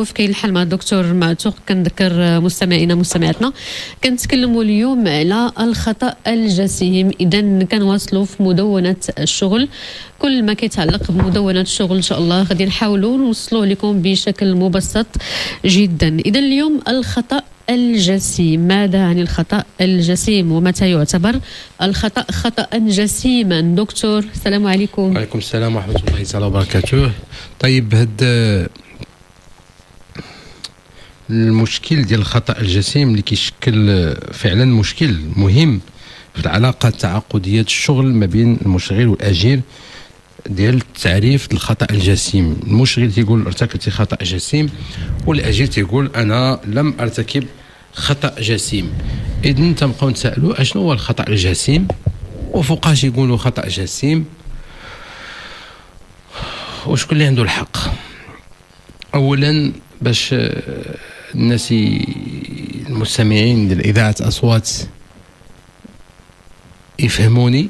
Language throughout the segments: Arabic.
نشوف كاين الحل مع الدكتور معتوق. كنذكر مستمعينا مستمعاتنا كنتكلموا اليوم على الخطأ الجسيم. إذا كنواصلوا في مدونة الشغل، كل ما كيتعلق بمدونة الشغل إن شاء الله غادي نحاولوا نوصلوه لكم بشكل مبسط جدا. إذا اليوم الخطأ الجسيم، ماذا عن الخطأ الجسيم ومتى يعتبر الخطأ خطأ جسيما؟ دكتور السلام عليكم. وعليكم السلام ورحمة الله تعالى وبركاته. طيب، هذا المشكل ديال الخطأ الجسيم اللي كيشكل فعلا مشكل مهم في العلاقة التعاقدية الشغل ما بين المشغل والأجير ديال التعريف الخطأ الجسيم. المشغل تيقول ارتكبت خطأ جسيم، والأجير تيقول أنا لم أرتكب خطأ جسيم. إذن تنبقاو نتسائلوا أشنو هو الخطأ الجسيم، وفوقاش يقولوا خطأ جسيم، وشكون اللي عنده الحق. أولا باش الناس المستمعين ديال إذاعة أصوات يفهموني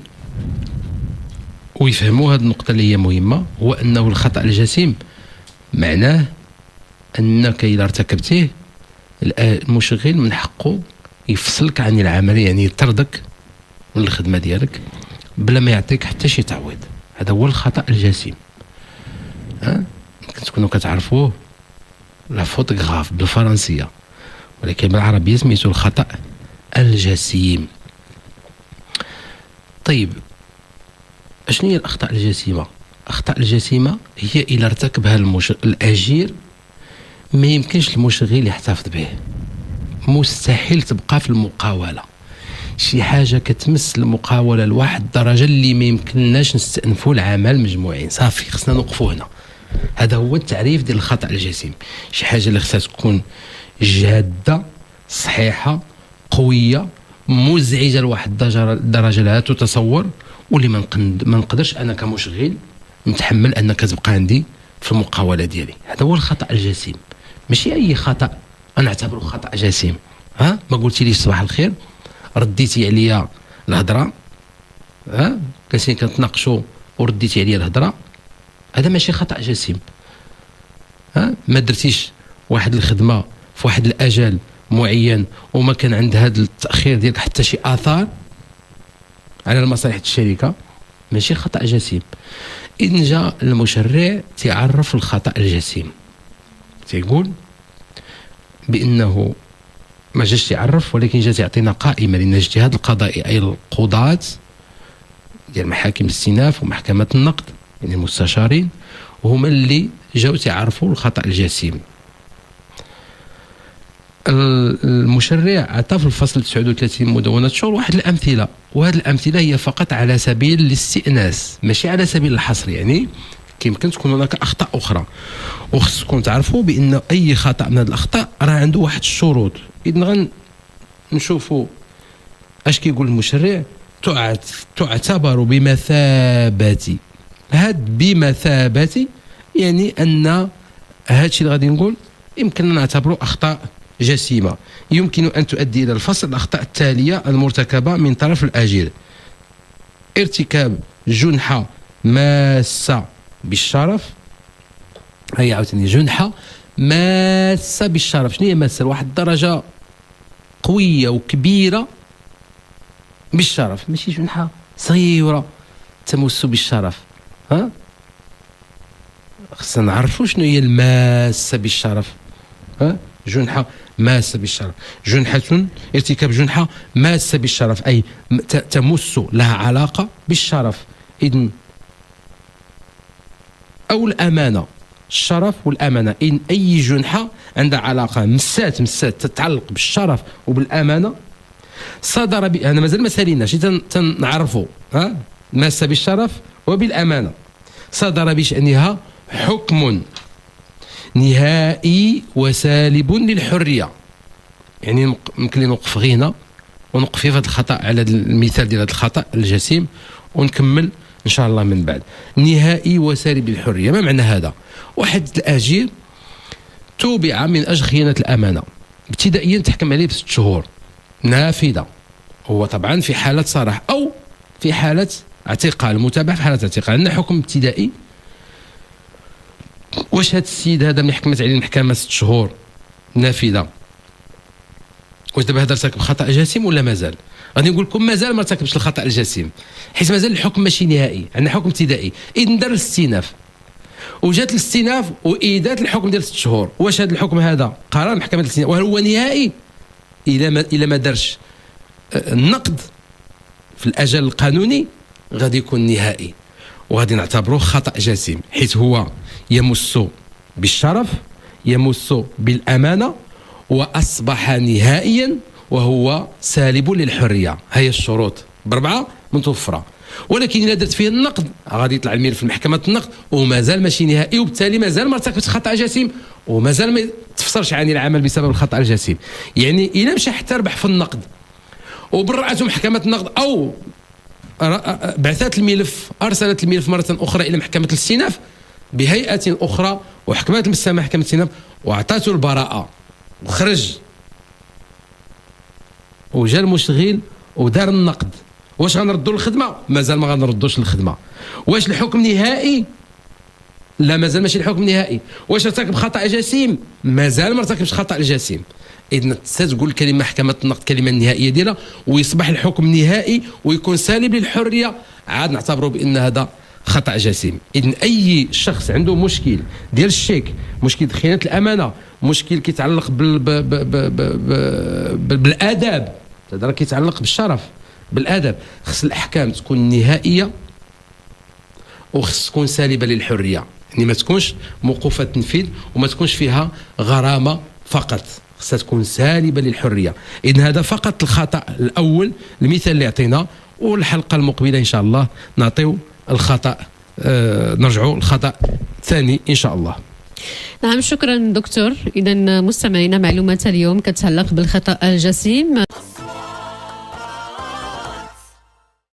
ويفهموا هذه النقطة اللي هي مهمة، هو أنه الخطأ الجسيم معناه أنك إذا ارتكبتيه المشغل من حقه يفصلك عن العمل، يعني يطردك من الخدمة ديالك بلا ما يعطيك حتى شي تعويض. هذا هو الخطأ الجسيم. تكونوا كتعرفوه لا فوت غاف بالفرنسية، ولكن بالعربية سميتو الخطأ الجسيم. طيب، اشنو هي الأخطاء الجسيمة؟ الأخطاء الجسيمة هي إذا ارتكبها الأجير ما يمكنش المشغل يحتفظ به، مستحيل تبقى في المقاولة. شي حاجة كتمس المقاولة لواحد الدرجة اللي ما يمكنناش نستأنفوا العمل مجموعين، صافي خصنا نوقفوا هنا. هذا هو التعريف ديال الخطأ الجسيم. شي حاجة اللي خصها تكون جادة صحيحة قوية مزعجة لواحد الدرجة لا تتصور، واللي ما نقدرش أنا كمشغل نتحمل أنك تبقى عندي في المقاولة ديالي. هذا هو الخطأ الجسيم. ماشي أي خطأ أنا أعتبره خطأ جسيم. ما قلتي لي صباح الخير، رديتي عليا الهضرة، كنسين كنتناقشوا ورديتي عليا الهضرة، هذا ماشي خطأ جسيم. ما درتيش واحد الخدمة في واحد الأجل معين وما كان عند هذا التأخير ديالك حتى شي آثار على المصالح الشركة، ماشي خطأ جسيم. إذن جاء المشرع تعرف الخطأ الجسيم، تيقول بأنه ما جاش يعرف، ولكن جا يعطينا قائمة، لأن الاجتهاد القضائي أي القضاة ديال محاكم الاستئناف ومحكمة النقد يعني المستشارين هما اللي جاو تعرفوا الخطأ الجسيم. المشرع عطى في الفصل 39 مدونة الشغل واحد الأمثلة، وهذه الأمثلة هي فقط على سبيل الاستئناس ماشي على سبيل الحصر. يعني يمكن تكون هناك أخطاء أخرى، وخصكم تعرفوا بأن أي خطأ من هذه الأخطاء راه عنده واحد الشروط. إذن غنشوفوا اش كيقول المشرع. تعتبر بمثابة، هاد بمثابة يعني أن هذا الشيء اللي غادي نقول يمكن نعتبره أخطاء جسيمة يمكن أن تؤدي إلى الفصل الأخطاء التالية المرتكبة من طرف الأجير: ارتكاب جنحة ماسة بالشرف. هي عاوتاني جنحة ماسة بالشرف. شنو هي ماسة؟ واحد الدرجة قوية وكبيرة بالشرف، ماشي جنحة صغيرة تمس بالشرف. خصنا نعرفوا شنو هي الماسة بالشرف. جنحة ماسة بالشرف، جنحة ارتكاب جنحة ماسة بالشرف أي تمس لها علاقة بالشرف. إذن أو الأمانة، الشرف والأمانة. إن أي جنحة عندها علاقة مسات تتعلق بالشرف وبالأمانة صدر أنا مازال ما ساليناش تنعرفوا ماسة بالشرف وبالأمانة، صدر بشأنها حكم نهائي وسالب للحرية. يعني يمكن لي نوقف غير هنا ونوقف في هذا الخطأ على المثال ديال هذا الخطأ الجسيم ونكمل إن شاء الله من بعد. نهائي وسالب للحرية، ما معنى هذا؟ واحد الأجير توبع من أجل خيانة الأمانة، ابتدائيا تحكم عليه ب6 شهور نافذة، هو طبعا في حالة صراحة أو في حالة اعتقال، متابعة في حالة اعتقال. عندنا حكم ابتدائي واش هذا السيد هذا ملي حكمت عليه المحكمه 6 شهور نافذه، واش دابا هذا ارتكب خطا جسيم ولا مازال؟ غادي نقول لكم مازال ما ارتكبش الخطا الجسيم، حيت مازال الحكم ماشي نهائي، عندنا حكم ابتدائي، اذا دار الاستئناف وجات الاستئناف وايدات الحكم ديال 6 شهور. واش هذا الحكم هذا قرار محكمه الاستئناف وهل هو نهائي؟ الى ما دارش النقد في الاجل القانوني غادي يكون نهائي، وغادي نعتبروه خطا جسيم، حيث هو يمس بالشرف، يمس بالامانه، واصبح نهائيا وهو سالب للحريه. هي الشروط ب4 متوفره، ولكن اذا درت فيه النقد غادي يطلع الملف في محكمه النقد ومازال ماشي نهائي، وبالتالي مازال ما ارتكبش خطا جسيم ومازال ما تفسرش عن العمل بسبب الخطا الجسيم. يعني اذا مشى حتى ربح في النقد وبرعته محكمه النقد او بعثت الملف، ارسلت الملف مره اخرى الى محكمه الاستئناف بهيئه اخرى وحكمت المسامح محكمه الاستئناف واعطته البراءه وخرج وجا المشغل ودار النقد، واش غنردوا للخدمه؟ مازال ما غنردوش للخدمه. واش الحكم نهائي؟ لا مازال ماشي الحكم نهائي. واش ارتكب خطا جسيم؟ مازال ما ارتكبش خطا الجسيم. اذا تقول الكلمه محكمه النقد كلمه النهائيه ديالها ويصبح الحكم نهائي ويكون سالب للحريه، عاد نعتبره بان هذا خطا جسيم. اذا اي شخص عنده مشكل ديال الشيك، مشكل خيانه الامانه، مشكل كيتعلق بالاداب، هذا راه كيتعلق بالشرف بالادب، خص الاحكام تكون نهائيه وخص تكون سالبه للحريه، يعني ما تكونش موقوفه التنفيذ وما تكونش فيها غرامه فقط، خصها تكون سالبه للحريه. اذا هذا فقط الخطا الاول، المثال اللي عطينا، والحلقه المقبله ان شاء الله نعطيو الخطا، نرجعوا الخطا الثاني ان شاء الله. نعم شكرا دكتور. اذا مستمعينا معلومات اليوم كتتعلق بالخطا الجسيم.